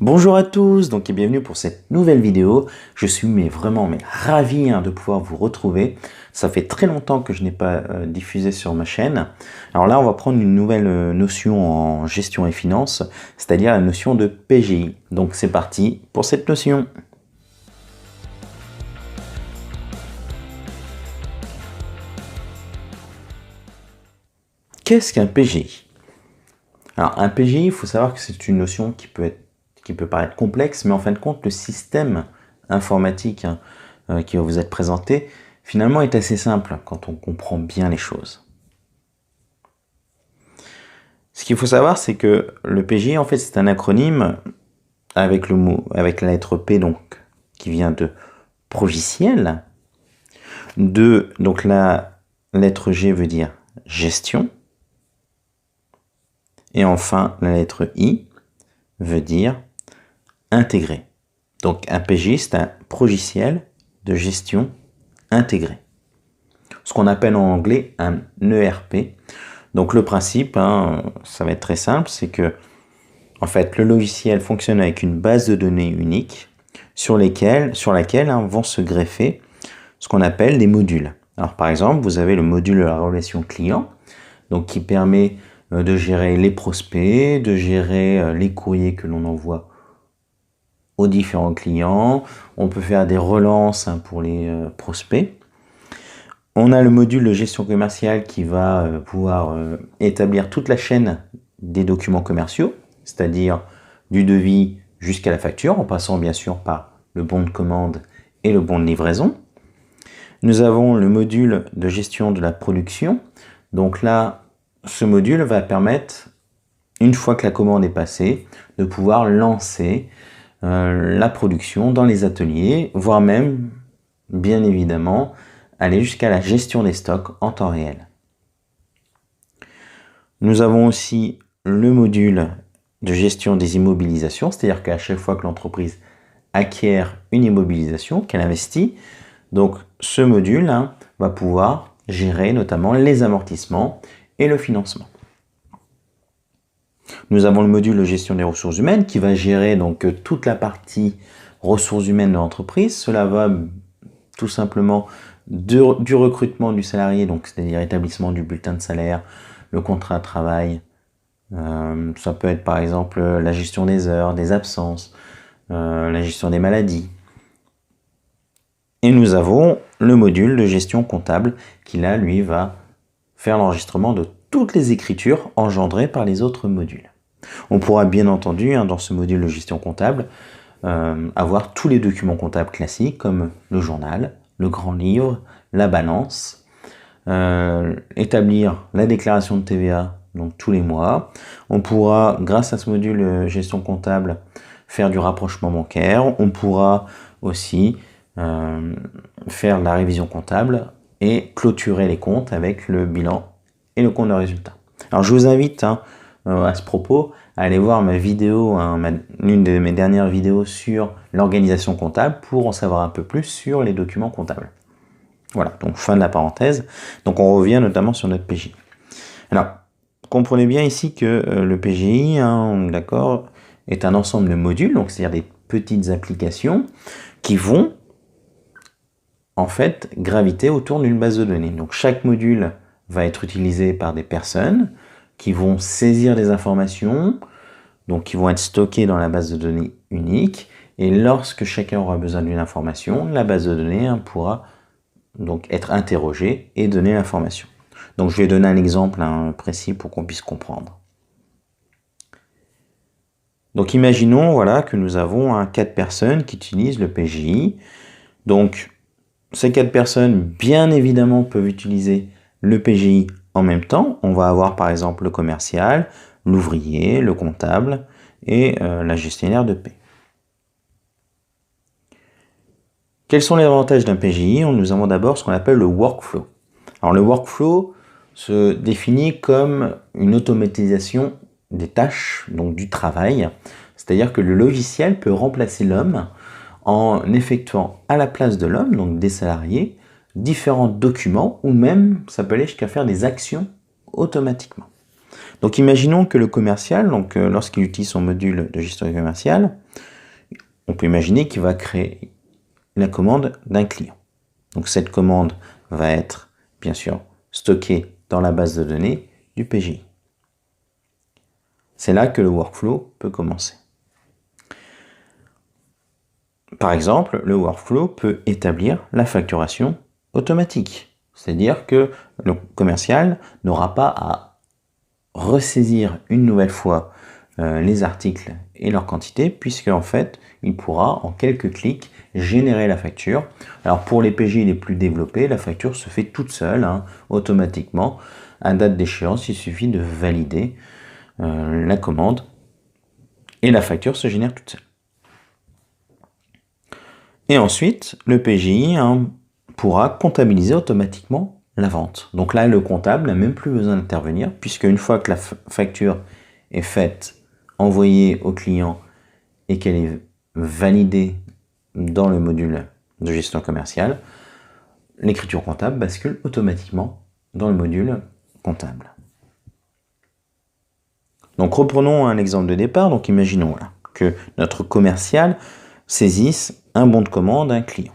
Bonjour à tous, et bienvenue pour cette nouvelle vidéo. Je suis vraiment ravi de pouvoir vous retrouver. Ça fait très longtemps que je n'ai pas diffusé sur ma chaîne. Alors là, on va prendre une nouvelle notion en gestion et finance, c'est-à-dire la notion de PGI. Donc c'est parti pour cette notion. Qu'est-ce qu'un PGI? Alors un PGI, il faut savoir que c'est une notion qui peut paraître complexe, mais en fin de compte, le système informatique qui va vous être présenté, finalement, est assez simple quand on comprend bien les choses. Ce qu'il faut savoir, c'est que le PGI, en fait, c'est un acronyme avec la lettre P, donc, qui vient de progiciel, donc la lettre G veut dire gestion, et enfin, la lettre I veut dire intégré. Donc un PGI, c'est un progiciel de gestion intégré. Ce qu'on appelle en anglais un ERP. Donc le principe, ça va être très simple, c'est que en fait, le logiciel fonctionne avec une base de données unique sur laquelle vont se greffer ce qu'on appelle des modules. Alors par exemple, vous avez le module de la relation client, donc qui permet de gérer les prospects, de gérer les courriers que l'on envoie aux différents clients. On peut faire des relances pour les prospects. On a le module de gestion commerciale qui va pouvoir établir toute la chaîne des documents commerciaux, c'est-à-dire du devis jusqu'à la facture, en passant bien sûr par le bon de commande et le bon de livraison. Nous avons le module de gestion de la production. Donc là, ce module va permettre, une fois que la commande est passée, de pouvoir lancer la production dans les ateliers, voire même, bien évidemment, aller jusqu'à la gestion des stocks en temps réel. Nous avons aussi le module de gestion des immobilisations, c'est-à-dire qu'à chaque fois que l'entreprise acquiert une immobilisation, qu'elle investit, donc ce module va pouvoir gérer notamment les amortissements et le financement. Nous avons le module de gestion des ressources humaines qui va gérer donc toute la partie ressources humaines de l'entreprise. Cela va tout simplement du recrutement du salarié, donc c'est-à-dire établissement du bulletin de salaire, le contrat de travail. Ça peut être par exemple la gestion des heures, des absences, la gestion des maladies. Et nous avons le module de gestion comptable qui là, lui, va faire l'enregistrement de toutes les écritures engendrées par les autres modules. On pourra bien entendu, dans ce module de gestion comptable, avoir tous les documents comptables classiques comme le journal, le grand livre, la balance, établir la déclaration de TVA donc tous les mois. On pourra, grâce à ce module gestion comptable, faire du rapprochement bancaire. On pourra aussi faire la révision comptable et clôturer les comptes avec le bilan et le compte de résultat. Alors je vous invite à ce propos à aller voir ma vidéo, l'une de mes dernières vidéos sur l'organisation comptable pour en savoir un peu plus sur les documents comptables. Voilà, donc fin de la parenthèse. Donc on revient notamment sur notre PGI. Alors, comprenez bien ici que le PGI, d'accord, est un ensemble de modules, donc c'est-à-dire des petites applications qui vont en fait graviter autour d'une base de données. Donc chaque module va être utilisé par des personnes qui vont saisir des informations, donc qui vont être stockées dans la base de données unique, et lorsque chacun aura besoin d'une information, la base de données pourra donc être interrogée et donner l'information. Donc je vais donner un exemple précis pour qu'on puisse comprendre. Donc imaginons voilà, que nous avons 4 personnes qui utilisent le PGI. Donc ces 4 personnes, bien évidemment, peuvent utiliser le PGI en même temps. On va avoir par exemple le commercial, l'ouvrier, le comptable et la gestionnaire de paie. Quels sont les avantages d'un PGI? Nous avons d'abord ce qu'on appelle le workflow. Alors le workflow se définit comme une automatisation des tâches, donc du travail. C'est-à-dire que le logiciel peut remplacer l'homme en effectuant à la place de l'homme, donc des salariés, différents documents ou même, ça peut aller jusqu'à faire des actions automatiquement. Donc imaginons que le commercial, lorsqu'il utilise son module de gestion commerciale, on peut imaginer qu'il va créer la commande d'un client. Donc cette commande va être bien sûr stockée dans la base de données du PGI. C'est là que le workflow peut commencer. Par exemple, le workflow peut établir la facturation automatique. C'est-à-dire que le commercial n'aura pas à ressaisir une nouvelle fois les articles et leur quantité, puisque en fait, il pourra en quelques clics générer la facture. Alors pour les PGI les plus développés, la facture se fait toute seule, automatiquement. À date d'échéance, il suffit de valider la commande et la facture se génère toute seule. Et ensuite, le PGI pourra comptabiliser automatiquement la vente. Donc là, le comptable n'a même plus besoin d'intervenir, puisque une fois que la facture est faite, envoyée au client et qu'elle est validée dans le module de gestion commerciale, l'écriture comptable bascule automatiquement dans le module comptable. Donc reprenons un exemple de départ. Donc imaginons là, que notre commercial saisisse un bon de commande à un client.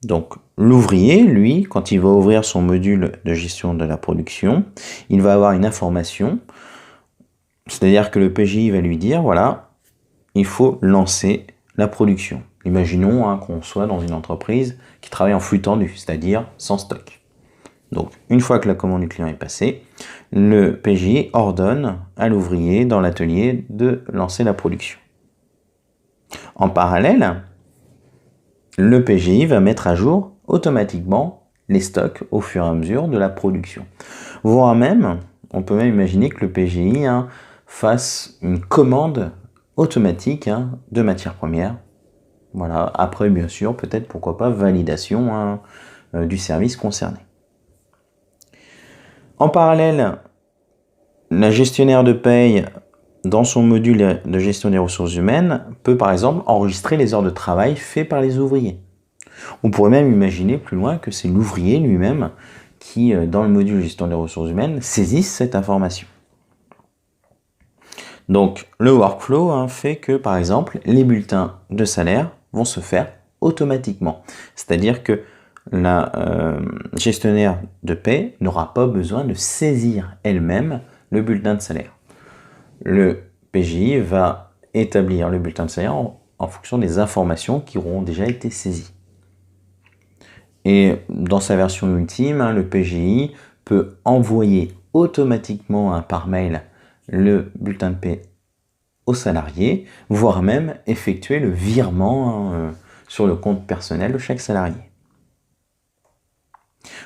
Donc l'ouvrier, lui, quand il va ouvrir son module de gestion de la production, il va avoir une information, c'est-à-dire que le PGI va lui dire, voilà, il faut lancer la production. Imaginons qu'on soit dans une entreprise qui travaille en flux tendu, c'est-à-dire sans stock. Donc une fois que la commande du client est passée, le PGI ordonne à l'ouvrier dans l'atelier de lancer la production. En parallèle, le PGI va mettre à jour automatiquement les stocks au fur et à mesure de la production. Voire même, on peut même imaginer que le PGI fasse une commande automatique de matières premières. Voilà. Après, bien sûr, peut-être, pourquoi pas, validation du service concerné. En parallèle, la gestionnaire de paye, dans son module de gestion des ressources humaines, peut par exemple enregistrer les heures de travail faites par les ouvriers. On pourrait même imaginer plus loin que c'est l'ouvrier lui-même qui, dans le module de gestion des ressources humaines, saisisse cette information. Donc le workflow fait que, par exemple, les bulletins de salaire vont se faire automatiquement. C'est-à-dire que la gestionnaire de paie n'aura pas besoin de saisir elle-même le bulletin de salaire. Le PGI va établir le bulletin de salaire en fonction des informations qui auront déjà été saisies. Et dans sa version ultime, le PGI peut envoyer automatiquement par mail le bulletin de paie au salarié, voire même effectuer le virement sur le compte personnel de chaque salarié.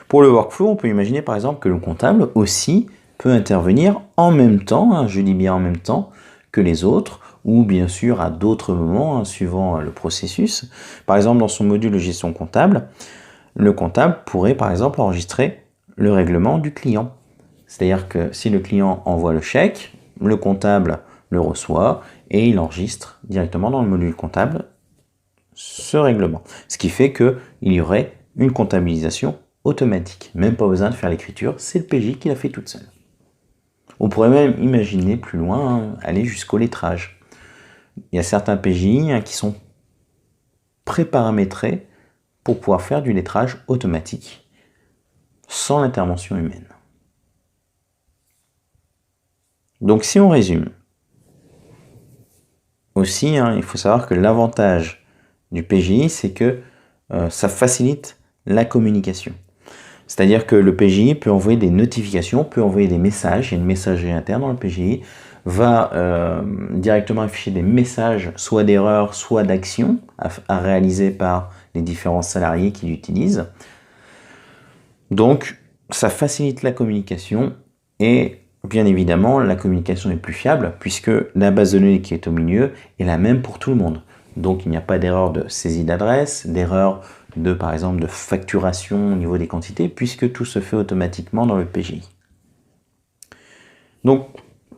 Pour le workflow, on peut imaginer par exemple que le comptable aussi peut intervenir en même temps, je dis bien en même temps, que les autres, ou bien sûr à d'autres moments, suivant le processus. Par exemple, dans son module de gestion comptable, le comptable pourrait par exemple enregistrer le règlement du client. C'est-à-dire que si le client envoie le chèque, le comptable le reçoit et il enregistre directement dans le module comptable ce règlement. Ce qui fait qu'il y aurait une comptabilisation automatique. Même pas besoin de faire l'écriture, c'est le PJ qui l'a fait toute seule. On pourrait même imaginer plus loin, aller jusqu'au lettrage. Il y a certains PJ qui sont préparamétrés pour pouvoir faire du lettrage automatique sans l'intervention humaine. Donc si on résume, aussi, il faut savoir que l'avantage du PGI, c'est que ça facilite la communication. C'est-à-dire que le PGI peut envoyer des notifications, peut envoyer des messages, il y a une messagerie interne dans le PGI, va directement afficher des messages, soit d'erreurs, soit d'actions à réaliser par les différents salariés qui l'utilisent. Donc, ça facilite la communication et bien évidemment, la communication est plus fiable puisque la base de données qui est au milieu est la même pour tout le monde. Donc, il n'y a pas d'erreur de saisie d'adresse, d'erreur de, par exemple, de facturation au niveau des quantités puisque tout se fait automatiquement dans le PGI. Donc,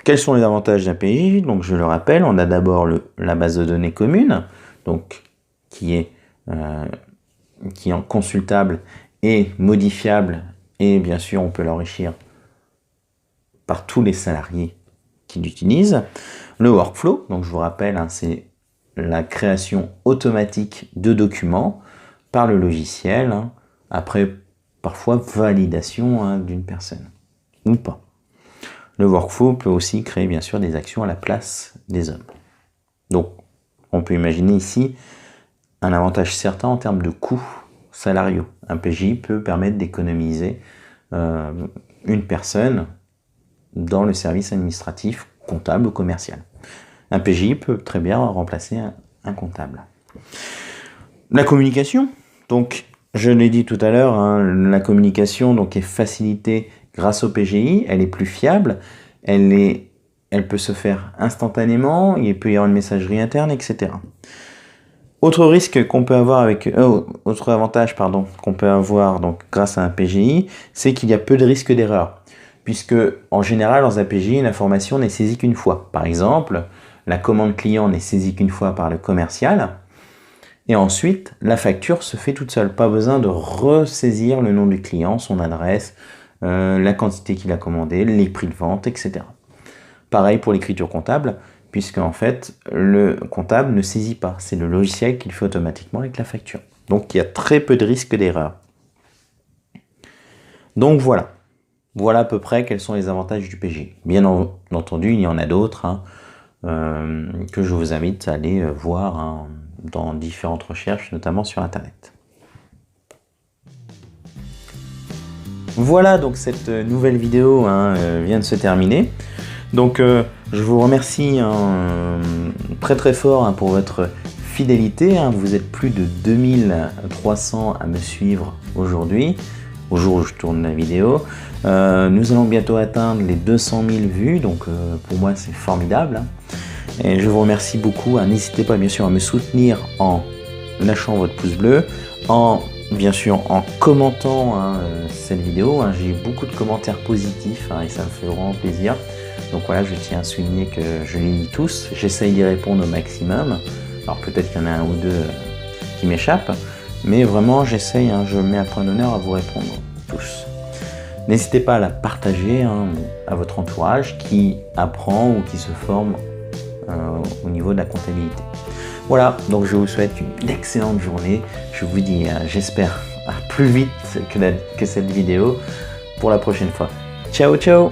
quels sont les avantages d'un PGI? Donc, je le rappelle, on a d'abord la base de données commune, donc, qui est consultable et modifiable et bien sûr, on peut l'enrichir par tous les salariés qui l'utilisent. Le workflow, donc je vous rappelle, hein, c'est la création automatique de documents par le logiciel, hein, après parfois validation, hein, d'une personne, ou pas. Le workflow peut aussi créer bien sûr des actions à la place des hommes. Donc on peut imaginer ici un avantage certain en termes de coûts salariaux. Un PJ peut permettre d'économiser une personne dans le service administratif, comptable ou commercial. Un PJ peut très bien remplacer un comptable. La communication, donc je l'ai dit tout à l'heure, hein, la communication donc, est facilitée grâce au PGI, elle est plus fiable, elle peut se faire instantanément, il peut y avoir une messagerie interne, etc. Autre risque qu'on peut avoir autre avantage qu'on peut avoir donc grâce à un PGI, c'est qu'il y a peu de risque d'erreur, puisque en général dans un PGI l'information n'est saisie qu'une fois. Par exemple, la commande client n'est saisie qu'une fois par le commercial, et ensuite la facture se fait toute seule. Pas besoin de ressaisir le nom du client, son adresse, la quantité qu'il a commandé, les prix de vente, etc. Pareil pour l'écriture comptable, puisque en fait, le comptable ne saisit pas. C'est le logiciel qui le fait automatiquement avec la facture. Donc, il y a très peu de risque d'erreur. Donc, voilà. Voilà à peu près quels sont les avantages du PG. Bien entendu, il y en a d'autres hein, que je vous invite à aller voir hein, dans différentes recherches, notamment sur Internet. Voilà, donc cette nouvelle vidéo hein, vient de se terminer. Donc je vous remercie hein, très très fort hein, pour votre fidélité. Hein. Vous êtes plus de 2300 à me suivre aujourd'hui, au jour où je tourne la vidéo. Nous allons bientôt atteindre les 200 000 vues, donc pour moi c'est formidable. Hein. Et je vous remercie beaucoup. Hein. N'hésitez pas bien sûr à me soutenir en lâchant votre pouce bleu, bien sûr en commentant hein, cette vidéo. Hein. J'ai eu beaucoup de commentaires positifs hein, et ça me fait vraiment plaisir. Donc voilà, je tiens à souligner que je les lis tous. J'essaye d'y répondre au maximum. Alors peut-être qu'il y en a un ou deux qui m'échappent. Mais vraiment, j'essaye, hein, je mets un point d'honneur à vous répondre tous. N'hésitez pas à la partager hein, à votre entourage qui apprend ou qui se forme au niveau de la comptabilité. Voilà, donc je vous souhaite une excellente journée. Je vous dis, j'espère, plus vite que cette vidéo pour la prochaine fois. Ciao, ciao!